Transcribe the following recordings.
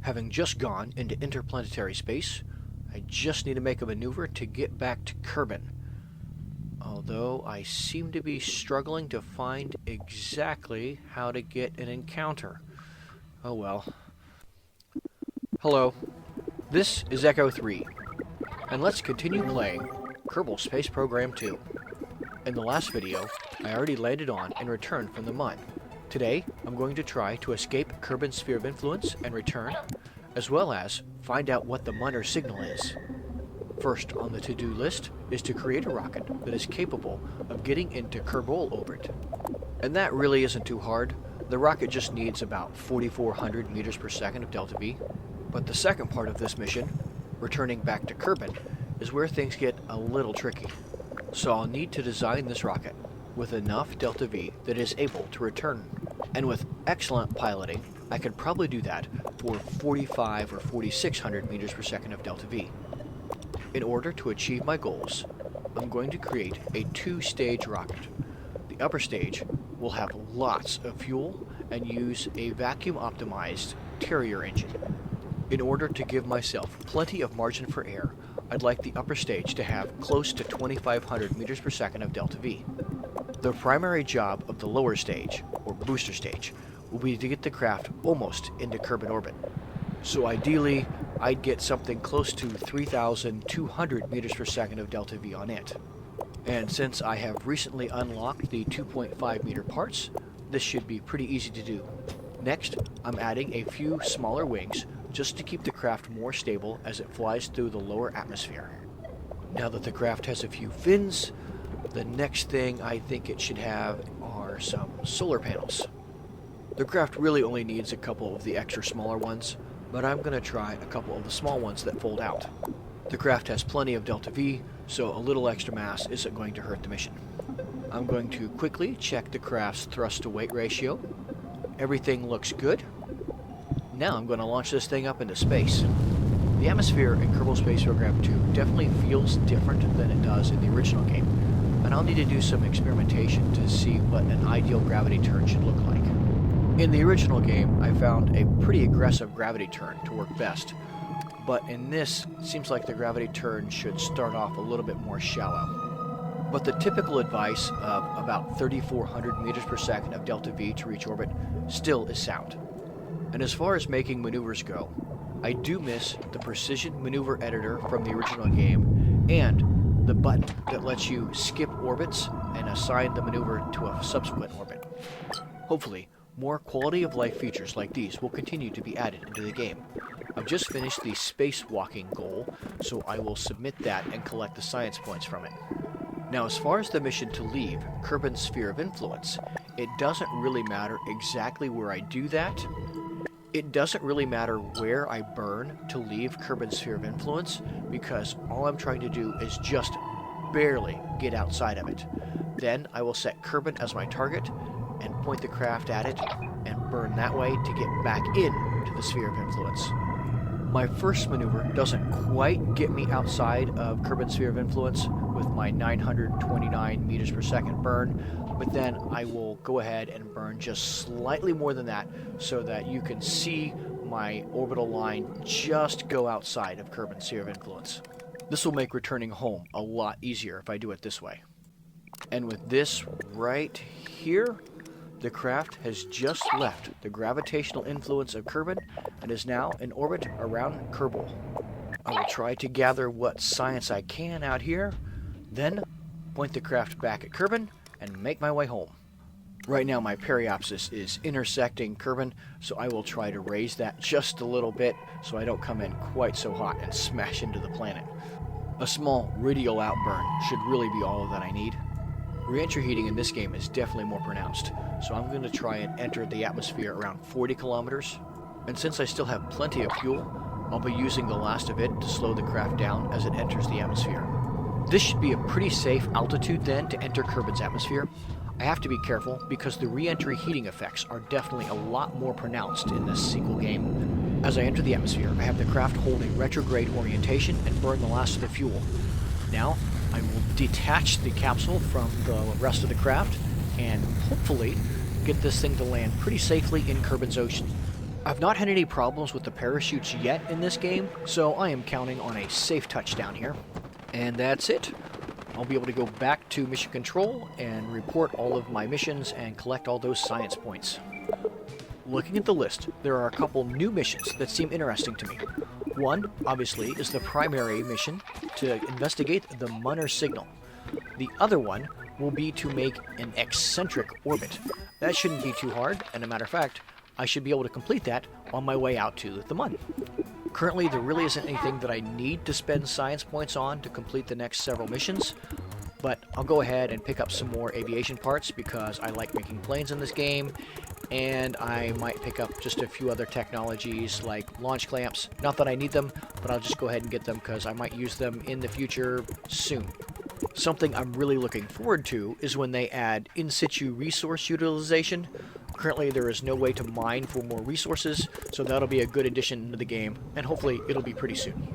Having just gone into interplanetary space, I just need to make a maneuver to get back to Kerbin. Although I seem to be struggling to find exactly how to get an encounter. Oh well. Hello, this is Echo 3, and let's continue playing Kerbal Space Program 2. In the last video, I already landed on and returned from the Mun. Today, I'm going to try to escape Kerbin's sphere of influence and return, as well as find out what the Munner signal is. First on the to-do list is to create a rocket that is capable of getting into Kerbal orbit. And that really isn't too hard. The rocket just needs about 4,400 meters per second of delta V. But the second part of this mission, returning back to Kerbin, is where things get a little tricky. So I'll need to design this rocket with enough delta V that is able to return. And with excellent piloting, I could probably do that for 4,500 or 4,600 meters per second of delta V. In order to achieve my goals, I'm going to create a two-stage rocket. The upper stage will have lots of fuel and use a vacuum-optimized Terrier engine. In order to give myself plenty of margin for error, I'd like the upper stage to have close to 2,500 meters per second of delta V. The primary job of the lower stage, or booster stage, will be to get the craft almost into Kerbin orbit. So ideally, I'd get something close to 3,200 meters per second of delta V on it. And since I have recently unlocked the 2.5 meter parts, this should be pretty easy to do. Next, I'm adding a few smaller wings just to keep the craft more stable as it flies through the lower atmosphere. Now that the craft has a few fins, the next thing I think it should have are some solar panels. The craft really only needs a couple of the extra smaller ones, but I'm going to try a couple of the small ones that fold out. The craft has plenty of delta V, so a little extra mass isn't going to hurt the mission. I'm going to quickly check the craft's thrust-to-weight ratio. Everything looks good. Now I'm going to launch this thing up into space. The atmosphere in Kerbal Space Program 2 definitely feels different than it does in the original game, and I'll need to do some experimentation to see what an ideal gravity turn should look like. In the original game, I found a pretty aggressive gravity turn to work best, but in this, it seems like the gravity turn should start off a little bit more shallow. But the typical advice of about 3,400 meters per second of delta V to reach orbit still is sound. And as far as making maneuvers go, I do miss the precision maneuver editor from the original game and the button that lets you skip orbits and assign the maneuver to a subsequent orbit. Hopefully, more quality of life features like these will continue to be added into the game. I've just finished the spacewalking goal, so I will submit that and collect the science points from it. Now, as far as the mission to leave Kerbin's sphere of influence, it doesn't really matter exactly where I do that. It doesn't really matter where I burn to leave Kerbin's sphere of influence, because all I'm trying to do is just barely get outside of it. Then I will set Kerbin as my target and point the craft at it and burn that way to get back into the sphere of influence. My first maneuver doesn't quite get me outside of Kerbin's sphere of influence with my 929 meters per second burn, but then I will go ahead and burn just slightly more than that so that you can see my orbital line just go outside of Kerbin's sphere of influence. This will make returning home a lot easier if I do it this way. And with this right here, the craft has just left the gravitational influence of Kerbin and is now in orbit around Kerbal. I will try to gather what science I can out here, then point the craft back at Kerbin and make my way home. Right now my periapsis is intersecting Kerbin, so I will try to raise that just a little bit so I don't come in quite so hot and smash into the planet. A small radial outburn should really be all that I need. Re-entry heating in this game is definitely more pronounced, so I'm going to try and enter the atmosphere around 40 kilometers, and since I still have plenty of fuel, I'll be using the last of it to slow the craft down as it enters the atmosphere. This should be a pretty safe altitude then to enter Kerbin's atmosphere. I have to be careful because the re-entry heating effects are definitely a lot more pronounced in this sequel game. As I enter the atmosphere, I have the craft hold a retrograde orientation and burn the last of the fuel. Now, I will detach the capsule from the rest of the craft and hopefully get this thing to land pretty safely in Kerbin's ocean. I've not had any problems with the parachutes yet in this game, so I am counting on a safe touchdown here. And that's it. I'll be able to go back to mission control and report all of my missions and collect all those science points. Looking at the list, there are a couple new missions that seem interesting to me. One, obviously, is the primary mission to investigate the Munner signal. The other one will be to make an eccentric orbit. That shouldn't be too hard, and a matter of fact, I should be able to complete that on my way out to the Mun. Currently, there really isn't anything that I need to spend science points on to complete the next several missions, but I'll go ahead and pick up some more aviation parts because I like making planes in this game, and I might pick up just a few other technologies like launch clamps. Not that I need them, but I'll just go ahead and get them because I might use them in the future soon. Something I'm really looking forward to is when they add in situ resource utilization. Currently there is no way to mine for more resources, so that'll be a good addition to the game, and hopefully it'll be pretty soon.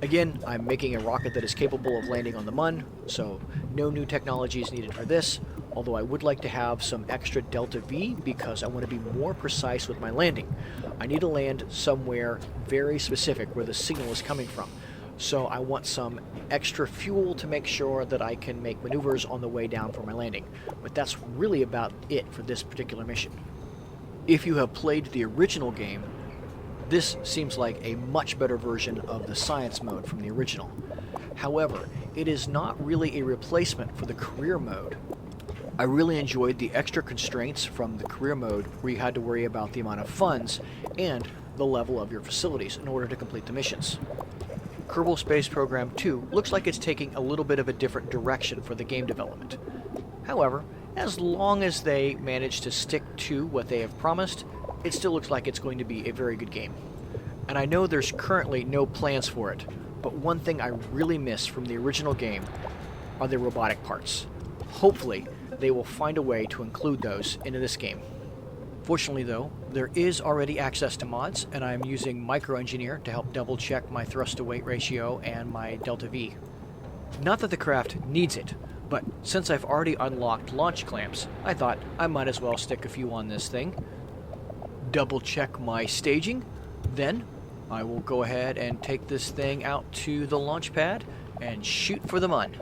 Again, I'm making a rocket that is capable of landing on the Mun, so no new technology is needed for this, although I would like to have some extra Delta V because I want to be more precise with my landing. I need to land somewhere very specific where the signal is coming from, so I want some extra fuel to make sure that I can make maneuvers on the way down for my landing. But that's really about it for this particular mission. If you have played the original game, this seems like a much better version of the science mode from the original. However, it is not really a replacement for the career mode. I really enjoyed the extra constraints from the career mode where you had to worry about the amount of funds and the level of your facilities in order to complete the missions. Kerbal Space Program 2 looks like it's taking a little bit of a different direction for the game development. However, as long as they manage to stick to what they have promised, it still looks like it's going to be a very good game. And I know there's currently no plans for it, but one thing I really miss from the original game are the robotic parts. Hopefully, they will find a way to include those into this game. Fortunately though, there is already access to mods, and I'm using Microengineer to help double check my thrust to weight ratio and my Delta V. Not that the craft needs it, but since I've already unlocked launch clamps, I thought I might as well stick a few on this thing. Double check my staging, then I will go ahead and take this thing out to the launch pad and shoot for the Mun.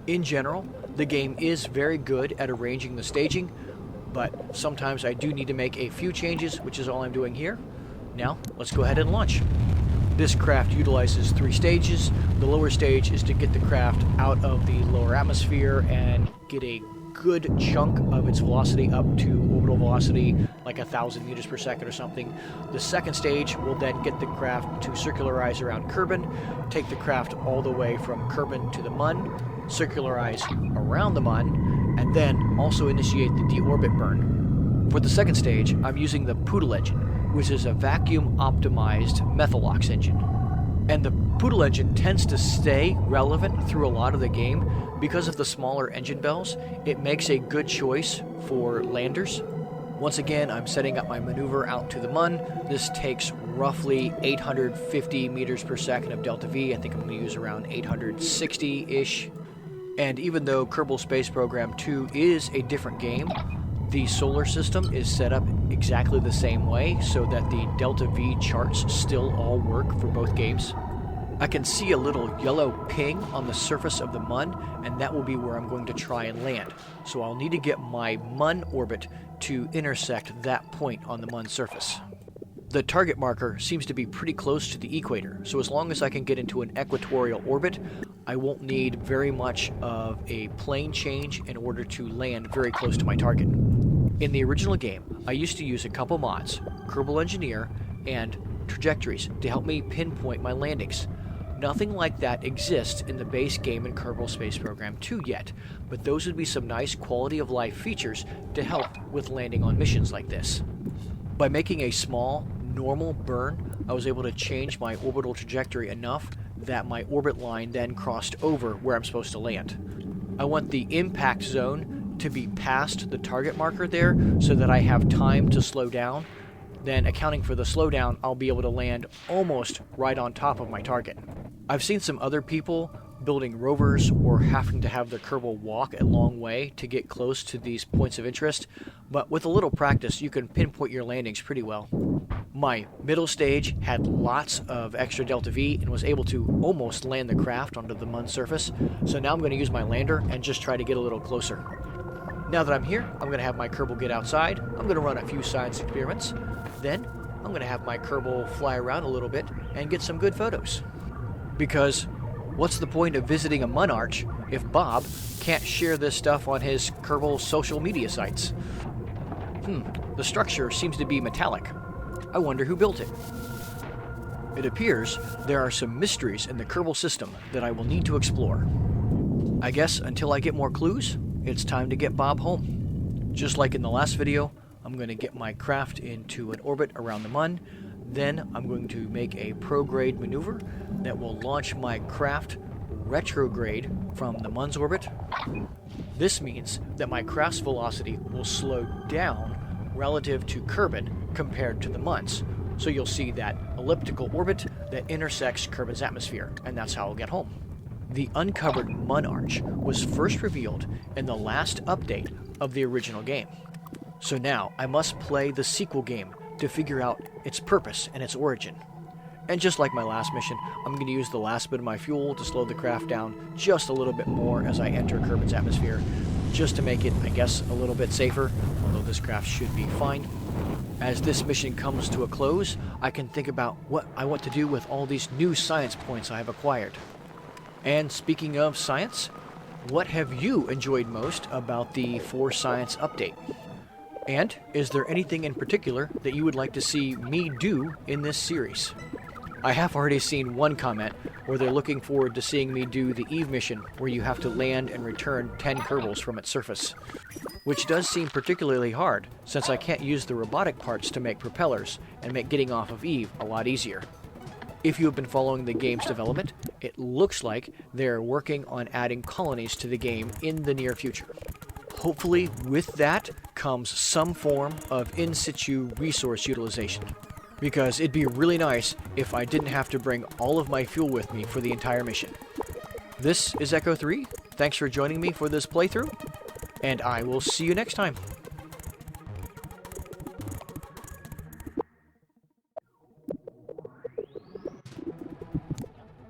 In general, the game is very good at arranging the staging, but sometimes I do need to make a few changes, which is all I'm doing here. Now, let's go ahead and launch. This craft utilizes 3 stages. The lower stage is to get the craft out of the lower atmosphere and get a good chunk of its velocity up to orbital velocity, like 1,000 meters per second or something. The second stage will then get the craft to circularize around Kerbin, take the craft all the way from Kerbin to the Mun, circularize around the Mun, and then also initiate the deorbit burn. For the second stage, I'm using the Poodle engine, which is a vacuum-optimized Methalox engine. And the Poodle engine tends to stay relevant through a lot of the game because of the smaller engine bells. It makes a good choice for landers. Once again, I'm setting up my maneuver out to the Mun. This takes roughly 850 meters per second of Delta V. I think I'm going to use around 860-ish. And even though Kerbal Space Program 2 is a different game, the solar system is set up exactly the same way so that the Delta V charts still all work for both games. I can see a little yellow ping on the surface of the Mun, and that will be where I'm going to try and land. So I'll need to get my Mun orbit to intersect that point on the Mun surface. The target marker seems to be pretty close to the equator, so as long as I can get into an equatorial orbit, I won't need very much of a plane change in order to land very close to my target. In the original game, I used to use a couple mods, Kerbal Engineer and Trajectories, to help me pinpoint my landings. Nothing like that exists in the base game in Kerbal Space Program 2 yet, but those would be some nice quality of life features to help with landing on missions like this. By making a small, normal burn, I was able to change my orbital trajectory enough that my orbit line then crossed over where I'm supposed to land. I want the impact zone to be past the target marker there so that I have time to slow down. Then, accounting for the slowdown, I'll be able to land almost right on top of my target. I've seen some other people building rovers or having to have their Kerbal walk a long way to get close to these points of interest, but with a little practice you can pinpoint your landings pretty well. My middle stage had lots of extra delta V and was able to almost land the craft onto the Mun surface, so now I'm going to use my lander and just try to get a little closer. Now that I'm here, I'm going to have my Kerbal get outside, I'm going to run a few science experiments, then I'm going to have my Kerbal fly around a little bit and get some good photos. Because what's the point of visiting a Mun arch if Bob can't share this stuff on his Kerbal social media sites? The structure seems to be metallic. I wonder who built it. It appears there are some mysteries in the Kerbal system that I will need to explore. I guess until I get more clues, it's time to get Bob home. Just like in the last video, I'm going to get my craft into an orbit around the Mun. Then I'm going to make a prograde maneuver that will launch my craft retrograde from the Mun's orbit. This means that my craft's velocity will slow down relative to Kerbin compared to the Mun's. So you'll see that elliptical orbit that intersects Kerbin's atmosphere, and that's how I'll get home. The uncovered Mun arch was first revealed in the last update of the original game. So now I must play the sequel game to figure out its purpose and its origin. And just like my last mission, I'm going to use the last bit of my fuel to slow the craft down just a little bit more as I enter Kerbin's atmosphere, just to make it, I guess, a little bit safer, although this craft should be fine. As this mission comes to a close, I can think about what I want to do with all these new science points I have acquired. And speaking of science, what have you enjoyed most about the 4 Science update? And is there anything in particular that you would like to see me do in this series? I have already seen one comment where they're looking forward to seeing me do the Eve mission where you have to land and return 10 Kerbals from its surface, which does seem particularly hard since I can't use the robotic parts to make propellers and make getting off of Eve a lot easier. If you have been following the game's development, it looks like they're working on adding colonies to the game in the near future. Hopefully with that comes some form of in situ resource utilization, because it'd be really nice if I didn't have to bring all of my fuel with me for the entire mission. This is Echo 3, thanks for joining me for this playthrough, and I will see you next time.